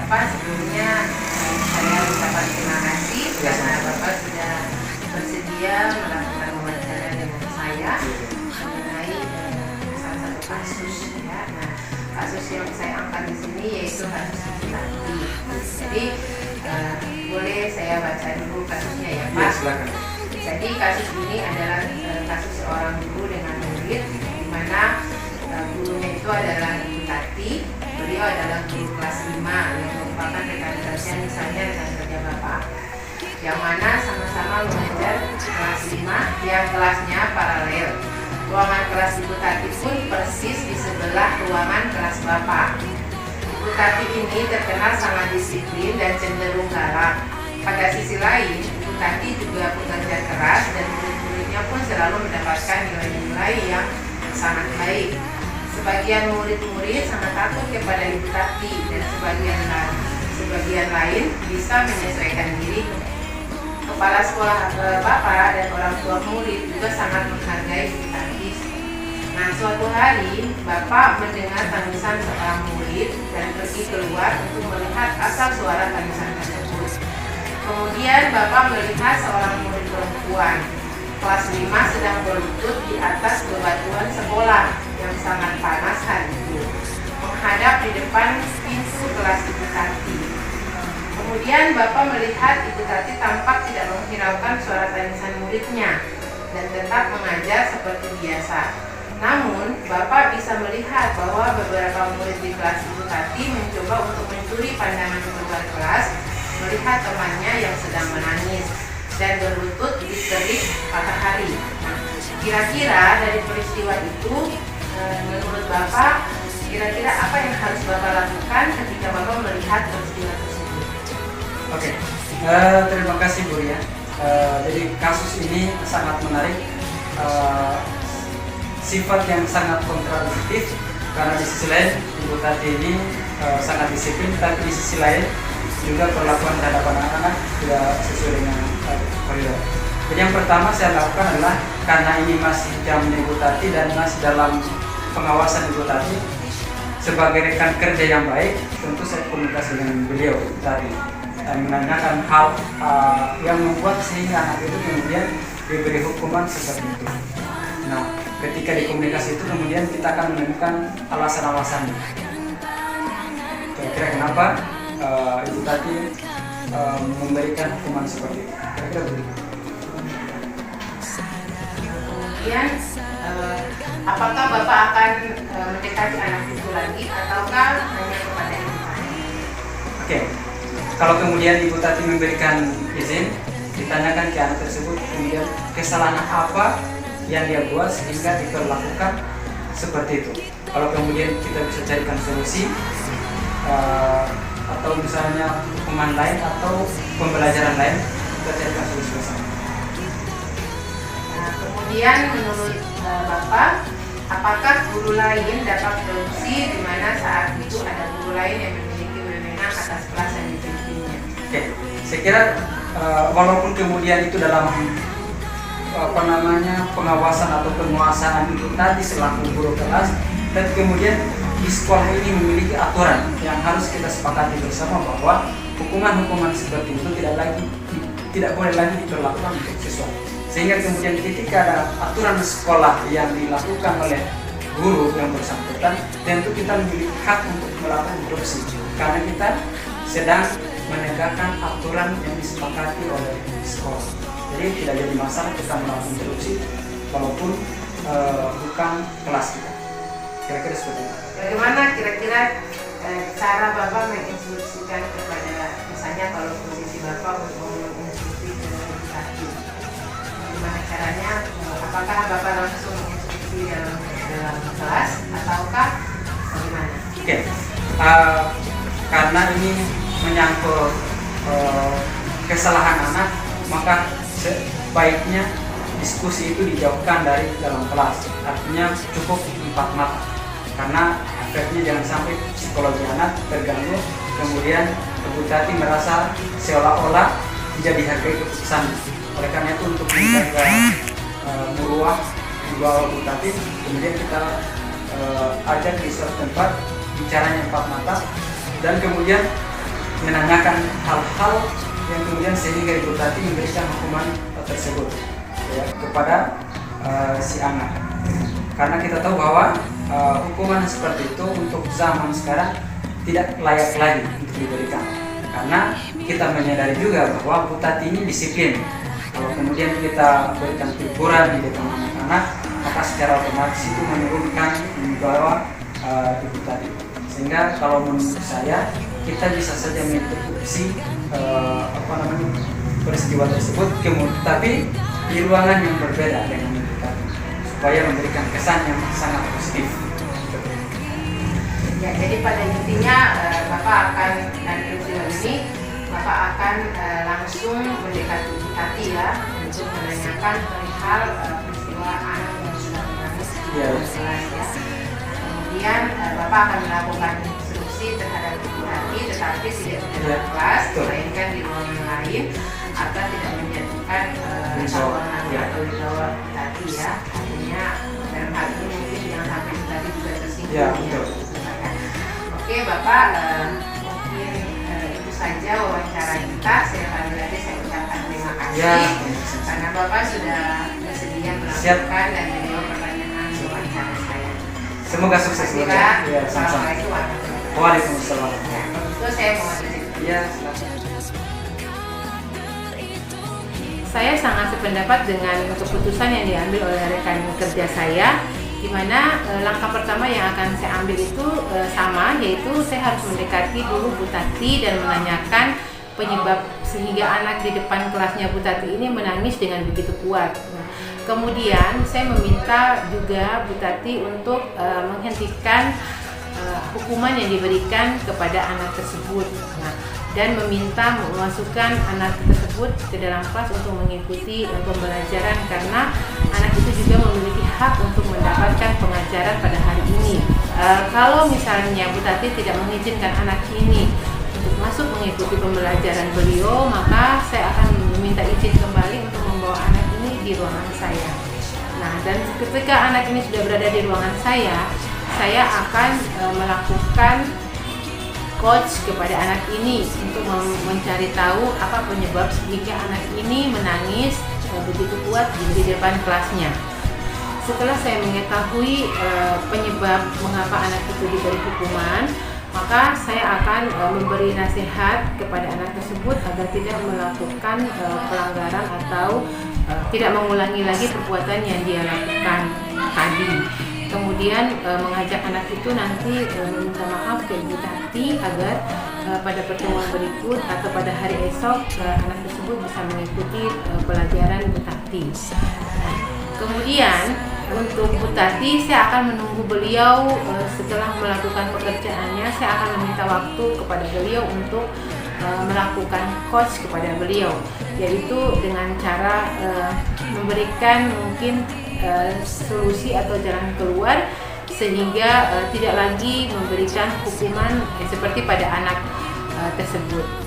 Bapak, sebelumnya saya ucapkan terima kasih karena Bapak sudah bersedia melakukan wawancara dengan saya mengenai salah satu kasus ya. Nah, kasus yang saya angkat di sini yaitu kasus Ibu Tati. Jadi boleh saya baca dulu kasusnya ya Pak? Ya, silakan. Jadi kasus ini adalah kasus seorang guru dengan murid, di mana gurunya itu adalah Ibu Tati. Beliau adalah guru kelas 5 yang merupakan rekan kerja, misalnya rekan kerja Bapak, yang mana sama-sama mengajar kelas 5 yang kelasnya paralel. Ruangan kelas Ibu Tati pun persis di sebelah ruangan kelas Bapak. Ibu Tati ini terkenal sangat disiplin dan cenderung galak. Pada sisi lain, Ibu Tati juga pekerja keras dan murid-muridnya pun selalu mendapatkan nilai-nilai yang sangat baik. Sebagian murid-murid sangat takut kepada Ibu Tati dan sebagian lain bisa menyesuaikan diri. Kepala sekolah Bapak dan orang tua murid juga sangat menghargai Ibu Tati. Nah, suatu hari Bapak mendengar tangisan seorang murid dan pergi keluar untuk melihat asal suara tangisan tersebut. Kemudian Bapak melihat seorang murid perempuan kelas 5 sedang berlutut di atas bebatuan sekolah yang sangat panas hari itu, menghadap di depan pintu kelas Ibu Tati. Kemudian Bapak melihat Ibu Tati tampak tidak menghiraukan suara tangisan muridnya dan tetap mengajar seperti biasa. Namun, Bapak bisa melihat bahwa beberapa murid di kelas Ibu Tati mencoba untuk mencuri pandangan keluar kelas, melihat temannya yang sedang menangis dan berlutut di terik matahari. Nah, kira-kira dari peristiwa itu, menurut Bapak, kira-kira apa yang harus Bapak lakukan ketika Bapak melihat peristiwa tersebut? Oke, terima kasih Bu Ria. Jadi kasus ini sangat menarik. Sifat yang sangat kontradiktif, karena di sisi lain Ibu Tati ini sangat disiplin, tapi di sisi lain juga perlakuan terhadap anak-anak tidak sesuai dengan koridor. Jadi yang pertama saya lakukan adalah, karena ini masih jamnya Ibu Tati dan masih dalam pengawasan Ibu Tati, sebagai rekan kerja yang baik tentu saya komunikasi dengan beliau tadi dan menanyakan hal yang membuat sehingga anak itu kemudian diberi hukuman seperti itu. Nah, ketika di komunikasi itu kemudian kita akan menemukan alasan-alasannya. Kira-kira kenapa Ibu Tati memberikan hukuman seperti itu? Kira-kira begitu. Kemudian, apakah Bapak akan mendekati anak itu lagi ataukah hanya kepada Ibu Tati? Oke, kalau kemudian Ibu Tati memberikan izin, ditanyakan ke anak tersebut kemudian kesalahan apa yang dia buat sehingga diperlakukan seperti itu. Kalau kemudian kita bisa carikan solusi, atau misalnya hukuman lain atau pembelajaran lain, kita carikan solusi bersama. Nah, kemudian menurut Bapak, apakah guru lain dapat beropsi di mana saat itu ada guru lain yang memiliki wewenang atas kelas yang dipimpinnya? Oke, saya kira walaupun kemudian itu dalam pengawasan atau penguasaan Ibu Tati selaku guru kelas, dan kemudian di sekolah ini memiliki aturan yang harus kita sepakati bersama bahwa hukuman-hukuman seperti itu tidak boleh lagi diperlakukan untuk siswa. Sehingga kemudian ketika ada aturan sekolah yang dilakukan oleh guru yang bersangkutan, tentu kita memiliki hak untuk melakukan interupsi karena kita sedang menegakkan aturan yang disepakati oleh sekolah. Jadi tidak jadi masalah kita melakukan interupsi walaupun bukan kelas kita. Kira-kira seperti itu. Bagaimana kira-kira cara Bapak menginstruksikan kepada, misalnya kalau posisi Bapak mau menginstruksi ke Ibu Tati, bagaimana caranya? Apakah Bapak langsung menginstruksi dalam kelas ataukah bagaimana? Oke, karena ini menyangkut kesalahan anak, maka sebaiknya diskusi itu dijauhkan dari dalam kelas. Artinya cukup 4 mata, karena efeknya jangan sampai psikologi anak terganggu, kemudian Ibu Tati merasa seolah-olah tidak dihargai keputusan. Oleh karena itu untuk menjaga muruah dua Ibu Tati, kemudian kita ajak di suatu tempat bicaranya 4 mata, dan kemudian menanyakan hal-hal yang kemudian sehingga Ibu Tati memberikan hukuman tersebut ya, kepada si anak. Karena kita tahu bahwa hukuman seperti itu untuk zaman sekarang tidak layak lagi untuk diberikan. Karena kita menyadari juga bahwa Bu Tati ini disiplin. Kalau kemudian kita berikan teguran di depan anak-anak, maka secara otomatis itu menurunkan membawa Ibu Tati. Sehingga kalau menurut saya kita bisa saja menginterupsi peristiwa tersebut, tapi di ruangan yang berbeda dengan Ibu Tati, supaya memberikan kesan yang sangat positif. Ya, jadi pada intinya Bapak akan dari peristiwa ini Bapak akan langsung mendekati Ibu Tati ya untuk menanyakan perihal peristiwa anak yang sudah menangis di kelas ya. Kemudian Bapak akan melakukan instruksi terhadap Ibu Tati, tetapi tidak di dalam kelas, melainkan di ruangan lain agar tidak menjatuhkan calon atau wibawa Ibu Tati ya. Artinya dalam hal ini mungkin jangan sampai Ibu Tati juga tersinggung ya. Oke Bapak, mungkin itu saja wawancara kita. Sekali lagi saya ucapkan terima kasih karena Bapak sudah bersedia melakukan dan menjawab pertanyaan wawancara saya. Semoga sukses ya. Assalamualaikum warahmatullahi wabarakatuh. Waalaikumsalam. Ya, itu saya mau ya, saya sangat sependapat dengan keputusan yang diambil oleh rekan kerja saya, di mana langkah pertama yang akan saya ambil itu sama, yaitu saya harus mendekati dulu Bu Tati dan menanyakan penyebab sehingga anak di depan kelasnya Bu Tati ini menangis dengan begitu kuat. Kemudian saya meminta juga Bu Tati untuk menghentikan hukuman yang diberikan kepada anak tersebut, dan meminta memasukkan anak tersebut ke dalam kelas untuk mengikuti pembelajaran, karena anak itu juga memiliki hak untuk mendapatkan pengajaran pada hari ini. Kalau misalnya Bu Tati tidak mengizinkan anak ini untuk masuk mengikuti pembelajaran beliau, maka saya akan meminta izin kembali untuk membawa anak ini di ruangan saya. Nah, dan ketika anak ini sudah berada di ruangan saya akan melakukan coach kepada anak ini untuk mencari tahu apa penyebab sehingga anak ini menangis begitu kuat di depan kelasnya. Setelah saya mengetahui penyebab mengapa anak itu diberi hukuman, maka saya akan memberi nasihat kepada anak tersebut agar tidak melakukan pelanggaran atau tidak mengulangi lagi perbuatan yang dia lakukan tadi. Kemudian mengajak anak itu nanti meminta maaf ke Ibu Tati agar pada pertemuan berikut atau pada hari esok anak tersebut bisa mengikuti pelajaran Bu Tati. Kemudian untuk Bu Tati, saya akan menunggu beliau setelah melakukan pekerjaannya. Saya akan meminta waktu kepada beliau untuk melakukan coach kepada beliau, yaitu dengan cara memberikan mungkin solusi atau jalan keluar sehingga tidak lagi memberikan hukuman seperti pada anak tersebut.